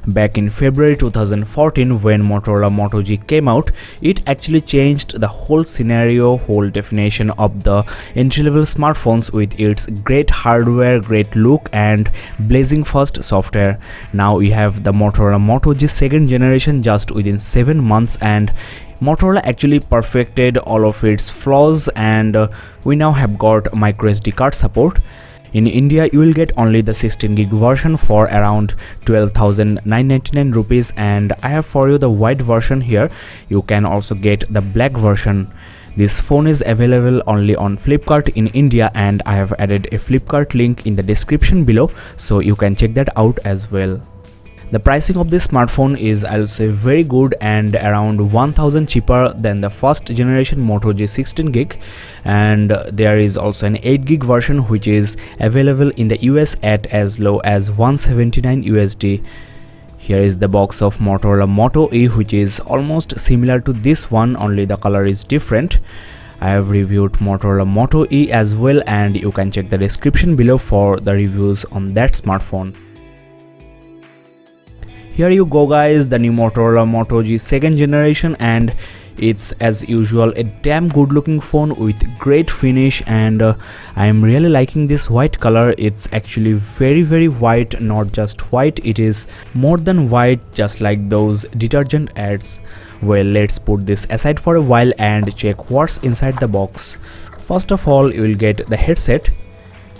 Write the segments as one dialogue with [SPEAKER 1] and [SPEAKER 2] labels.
[SPEAKER 1] Back in February 2014 when Motorola Moto G came out, it actually changed the whole scenario, whole definition of the entry-level smartphones with its great hardware, great look and blazing fast software. Now we have the Motorola Moto G second generation just within 7 months, and Motorola actually perfected all of its flaws, and we now have got microSD card support. In India, you will get only the 16 gig version for around 12,999 rupees, and I have for you the white version here. You can also get the black version. This phone is available only on Flipkart in India, and I have added a Flipkart link in the description below, so you can check that out as well. The pricing of this smartphone is, I'll say, very good and around 1000 cheaper than the first generation Moto G 16 gig, and there is also an 8 gig version which is available in the US at as low as 179 USD. Here is the box of Motorola Moto E, which is almost similar to this one, only the color is different. I have reviewed Motorola Moto E as well, and you can check the description below for the reviews on that smartphone. Here you go guys, the new Motorola Moto G second generation, and it's as usual a damn good looking phone with great finish, and I am really liking this white color. It's actually very white, not just white, it is more than white, just like those detergent ads. Well, let's put this aside for a while and check what's inside the box. First of all, you will get the headset.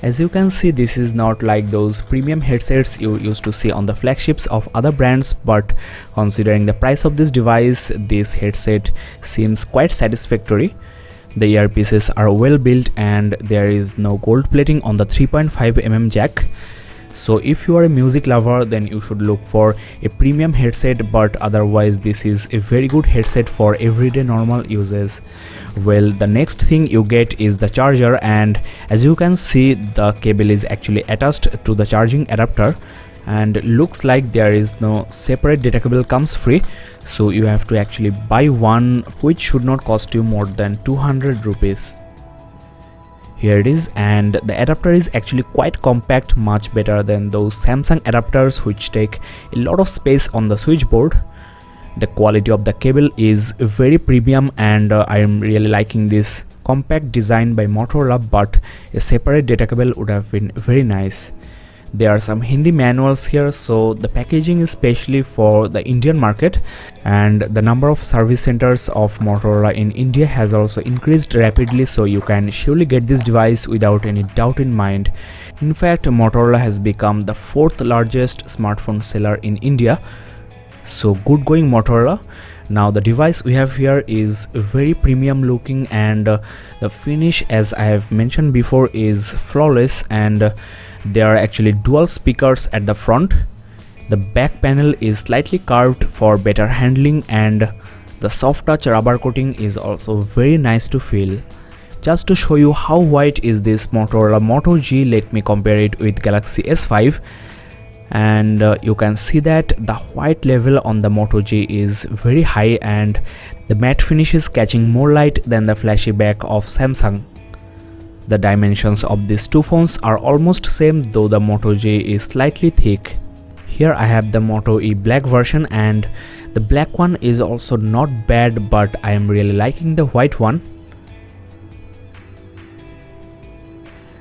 [SPEAKER 1] As you can see, this is not like those premium headsets you used to see on the flagships of other brands, but considering the price of this device, this headset seems quite satisfactory. The earpieces are well built and there is no gold plating on the 3.5mm jack. So if you are a music lover, then you should look for a premium headset, but otherwise this is a very good headset for everyday normal uses. Well, the next thing you get is the charger, and as you can see, the cable is actually attached to the charging adapter, and looks like there is no separate data cable comes free, so you have to actually buy one, which should not cost you more than 200 rupees. Here it is, and the adapter is actually quite compact, much better than those Samsung adapters which take a lot of space on the switchboard. The quality of the cable is very premium, and I am really liking this compact design by Motorola, but a separate data cable would have been very nice. There are some Hindi manuals here, so the packaging is specially for the Indian market, and the number of service centers of Motorola in India has also increased rapidly, so you can surely get this device without any doubt in mind. In fact, Motorola has become the 4th largest smartphone seller in India, so good going Motorola. Now the device we have here is very premium looking, and the finish, as I have mentioned before, is flawless, and there are actually dual speakers at the front. The back panel is slightly curved for better handling, and the soft touch rubber coating is also very nice to feel. Just to show you how white is this Motorola Moto G, let me compare it with Galaxy S5, and you can see that the white level on the Moto G is very high, and the matte finish is catching more light than the flashy back of Samsung. The dimensions of these two phones are almost same, though the Moto G is slightly thick. Here I have the Moto E black version, and the black one is also not bad, but I am really liking the white one.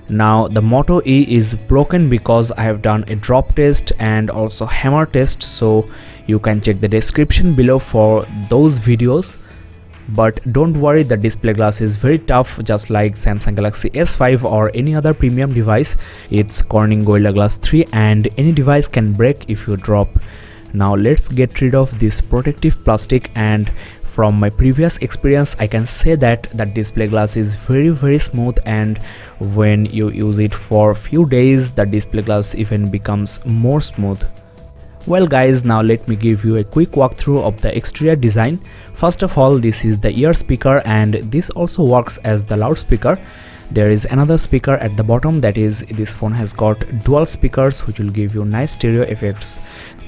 [SPEAKER 1] Now the Moto E is broken because I have done a drop test and also hammer test, so you can check the description below for those videos. But don't worry, the display glass is very tough, just like Samsung Galaxy S5 or any other premium device. It's Corning Gorilla Glass 3, and any device can break if you drop. Now let's get rid of this protective plastic, and from my previous experience I can say that the display glass is very smooth, and when you use it for few days the display glass even becomes more smooth. Well guys, now let me give you a quick walkthrough of the exterior design. First of all, this is the ear speaker, and this also works as the loudspeaker. There is another speaker at the bottom, that is, this phone has got dual speakers which will give you nice stereo effects.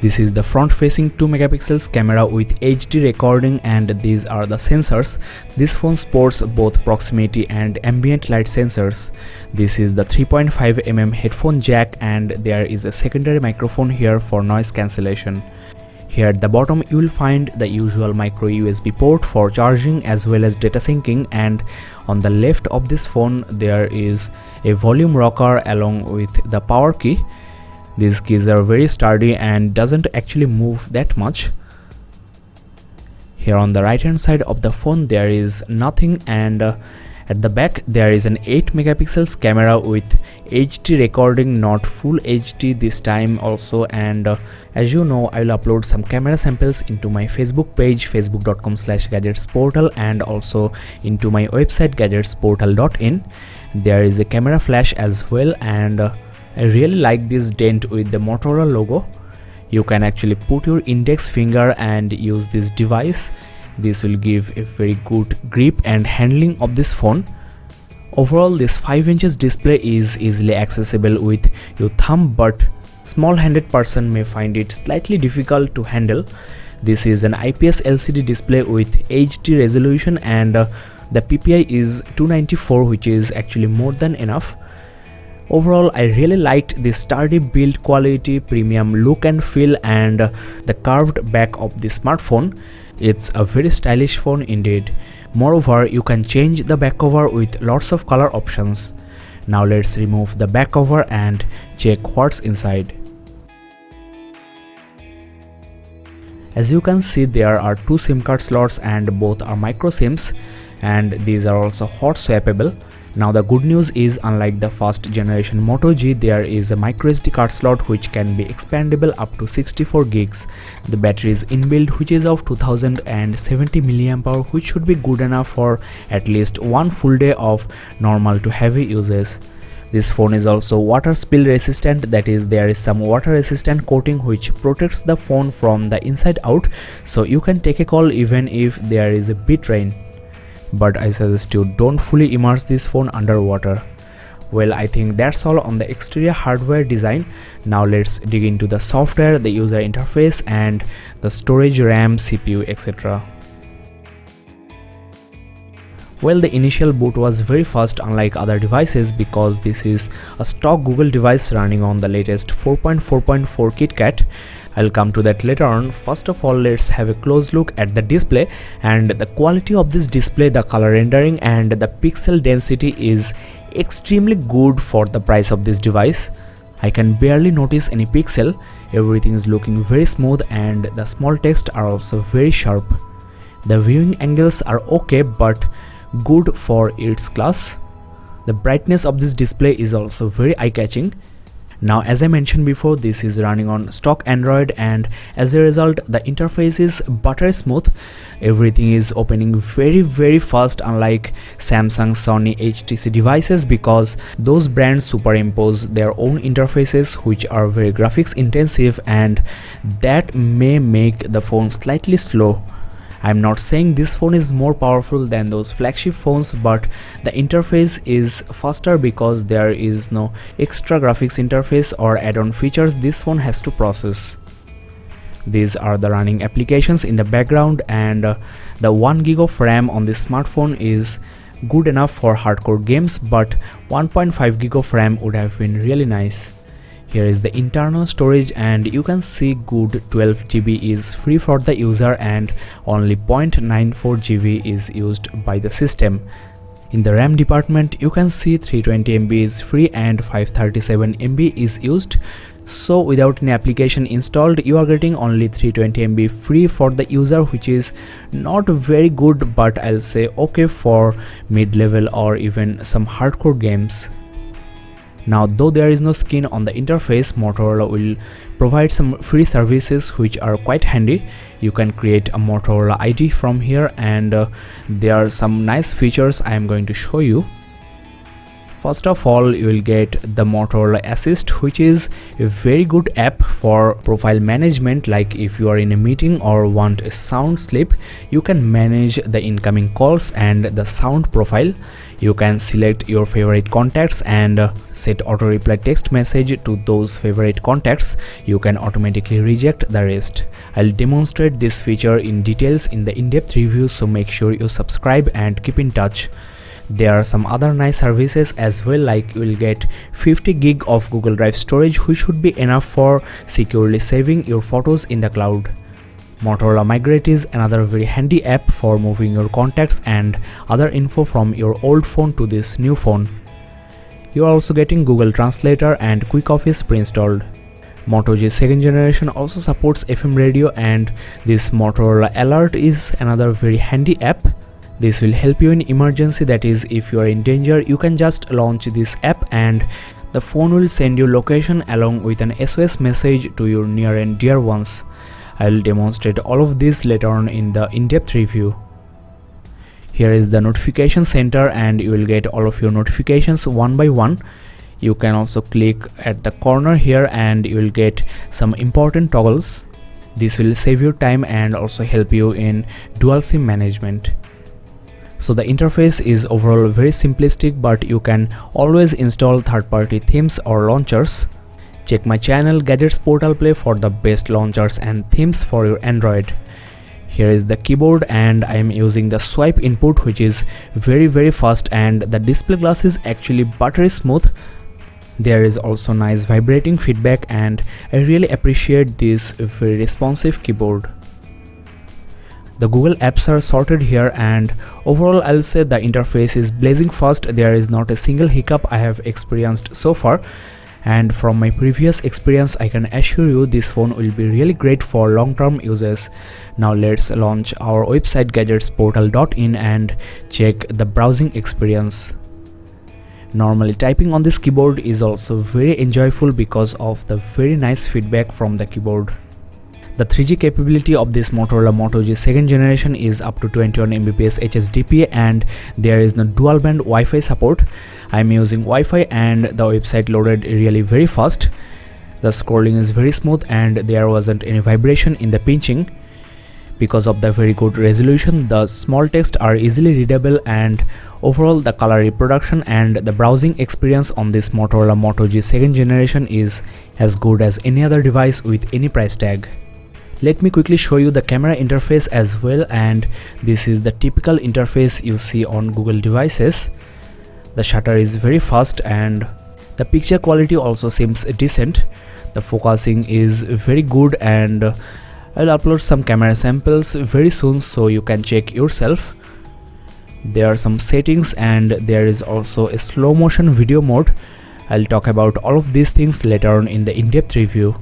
[SPEAKER 1] This is the front facing 2 megapixels camera with HD recording, and these are the sensors. This phone sports both proximity and ambient light sensors. This is the 3.5 mm headphone jack, and there is a secondary microphone here for noise cancellation. Here at the bottom you will find the usual micro USB port for charging as well as data syncing, and on the left of this phone there is a volume rocker along with the power key. These keys are very sturdy and doesn't actually move that much. Here on the right hand side of the phone there is nothing, and at the back there is an 8 megapixels camera with HD recording, not full HD this time also, and as you know, I will upload some camera samples into my Facebook page facebook.com/gadgetsportal and also into my website gadgetsportal.in. There is a camera flash as well, and I really like this dent with the Motorola logo. You can actually put your index finger and use this device. This will give a very good grip and handling of this phone. Overall, this 5 inches display is easily accessible with your thumb, but small-handed person may find it slightly difficult to handle. This is an IPS LCD display with HD resolution, and the PPI is 294, which is actually more than enough. Overall, I really liked the sturdy build quality, premium look and feel, and the curved back of the smartphone. It's a very stylish phone indeed. Moreover, you can change the back cover with lots of color options. Now let's remove the back cover and check what's inside. As you can see, there are 2 SIM card slots and both are micro SIMs, and these are also hot swappable. Now the good news is, unlike the first generation Moto G, there is a micro SD card slot which can be expandable up to 64 gigs. The battery is inbuilt, which is of 2070 mAh, which should be good enough for at least one full day of normal to heavy uses. This phone is also water spill resistant, that is, there is some water resistant coating which protects the phone from the inside out, so you can take a call even if there is a bit rain. But I suggest you don't fully immerse this phone underwater. Well, I think that's all on the exterior hardware design. Now let's dig into the software, the user interface, and the storage, RAM, CPU, etc. Well, the initial boot was very fast unlike other devices because this is a stock Google device running on the latest 4.4.4 KitKat. I'll come to that later on. First of all, let's have a close look at the display, and the quality of this display, the color rendering and the pixel density is extremely good for the price of this device. I can barely notice any pixel. Everything is looking very smooth and the small text are also very sharp. The viewing angles are okay but good for its class. The brightness of this display is also very eye-catching. Now, as I mentioned before, this is running on stock Android, and as a result the interface is butter smooth. Everything is opening very fast, unlike Samsung, Sony, HTC devices, because those brands superimpose their own interfaces which are very graphics intensive, and that may make the phone slightly slow. I'm not saying this phone is more powerful than those flagship phones, but the interface is faster because there is no extra graphics interface or add-on features this phone has to process. These are the running applications in the background, and the 1 GB of RAM on this smartphone is good enough for hardcore games, but 1.5 GB of RAM would have been really nice. Here is the internal storage, and you can see good 12 GB is free for the user and only 0.94 GB is used by the system. In the RAM department, you can see 320 MB is free and 537 MB is used. So without any application installed, you are getting only 320 MB free for the user, which is not very good, but I'll say okay for mid-level or even some hardcore games. Now, though there is no skin on the interface, Motorola will provide some free services which are quite handy. You can create a Motorola ID from here, and there are some nice features I am going to show you. First of all, you will get the Motorola Assist, which is a very good app for profile management. Like if you are in a meeting or want a sound slip, you can manage the incoming calls and the sound profile. You can select your favorite contacts and set auto reply text message to those favorite contacts. You can automatically reject the rest. I'll demonstrate this feature in details in the in-depth review, so make sure you subscribe and keep in touch. There are some other nice services as well, like you will get 50 gig of Google Drive storage, which should be enough for securely saving your photos in the cloud. Motorola Migrate is another very handy app for moving your contacts and other info from your old phone to this new phone. You are also getting Google Translator and Quick Office pre-installed. Moto G 2nd generation also supports FM radio, and this Motorola Alert is another very handy app. This will help you in emergency, that is, if you are in danger, you can just launch this app and the phone will send you location along with an SOS message to your near and dear ones. I will demonstrate all of this later on in the in-depth review. Here is the notification center, and you will get all of your notifications one by one. You can also click at the corner here and you will get some important toggles. This will save your time and also help you in dual SIM management. So the interface is overall very simplistic, but you can always install third-party themes or launchers. Check my channel Gadgets Portal Play for the best launchers and themes for your Android. Here is the keyboard, and I am using the swipe input, which is very fast, and the display glass is actually buttery smooth. There is also nice vibrating feedback, and I really appreciate this very responsive keyboard. The Google apps are sorted here, and overall I'll say the interface is blazing fast. There is not a single hiccup I have experienced so far, and from my previous experience I can assure you this phone will be really great for long-term uses. Now let's launch our website gadgetsportal.in and check the browsing experience. Normally typing on this keyboard is also very enjoyable because of the very nice feedback from the keyboard. The 3G capability of this Motorola Moto G 2nd generation is up to 21 Mbps HSDPA, and there is no dual band Wi-Fi support. I am using Wi-Fi and the website loaded really very fast. The scrolling is very smooth and there wasn't any vibration in the pinching. Because of the very good resolution, the small text are easily readable, and overall the color reproduction and the browsing experience on this Motorola Moto G 2nd generation is as good as any other device with any price tag. Let me quickly show you the camera interface as well, and this is the typical interface you see on Google devices. The shutter is very fast and the picture quality also seems decent. The focusing is very good, and I'll upload some camera samples very soon so you can check yourself. There are some settings and there is also a slow motion video mode. I'll talk about all of these things later on in the in-depth review.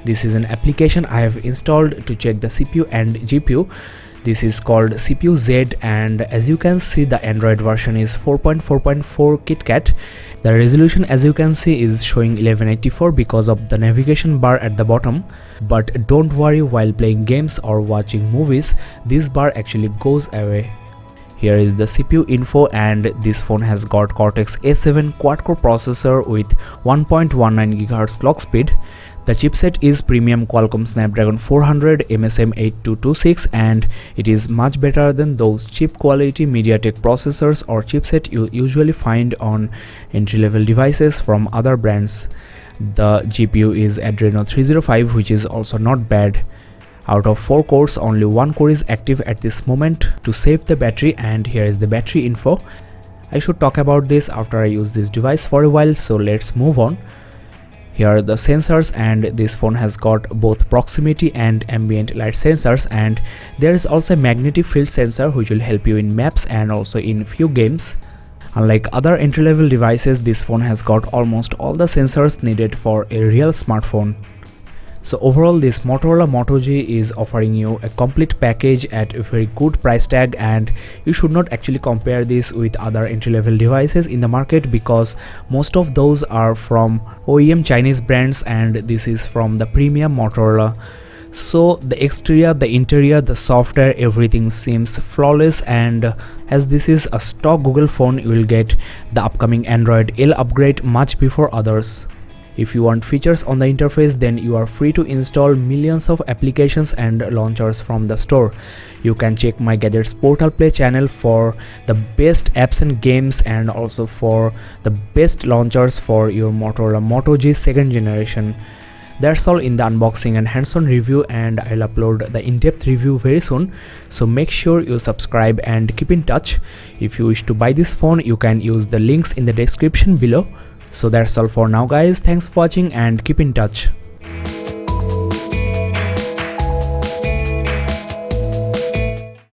[SPEAKER 1] This is an application I have installed to check the CPU and GPU. This is called CPU Z, and as you can see the Android version is 4.4.4 KitKat. The resolution as you can see is showing 1184 because of the navigation bar at the bottom. But don't worry, while playing games or watching movies, this bar actually goes away. Here is the CPU info, and this phone has got Cortex A7 quad-core processor with 1.19 GHz clock speed. The chipset is premium Qualcomm Snapdragon 400 MSM8226, and it is much better than those cheap quality MediaTek processors or chipset you usually find on entry-level devices from other brands. The GPU is Adreno 305, which is also not bad. Out of 4 cores, only 1 core is active at this moment to save the battery, and here is the battery info. I should talk about this after I use this device for a while, so let's move on. Here are the sensors, and this phone has got both proximity and ambient light sensors, and there is also a magnetic field sensor which will help you in maps and also in few games. Unlike other entry-level devices, this phone has got almost all the sensors needed for a real smartphone. So overall, this Motorola Moto G is offering you a complete package at a very good price tag, and you should not actually compare this with other entry-level devices in the market because most of those are from OEM Chinese brands and this is from the premium Motorola. So the exterior, the interior, the software, everything seems flawless, and as this is a stock Google phone, you will get the upcoming Android L upgrade much before others. If you want features on the interface, then you are free to install millions of applications and launchers from the store. You can check my Gadgets Portal Play channel for the best apps and games, and also for the best launchers for your Motorola Moto G 2nd generation. That's all in the unboxing and hands-on review, and I'll upload the in-depth review very soon. So make sure you subscribe and keep in touch. If you wish to buy this phone, you can use the links in the description below. So that's all for now guys, thanks for watching and keep in touch.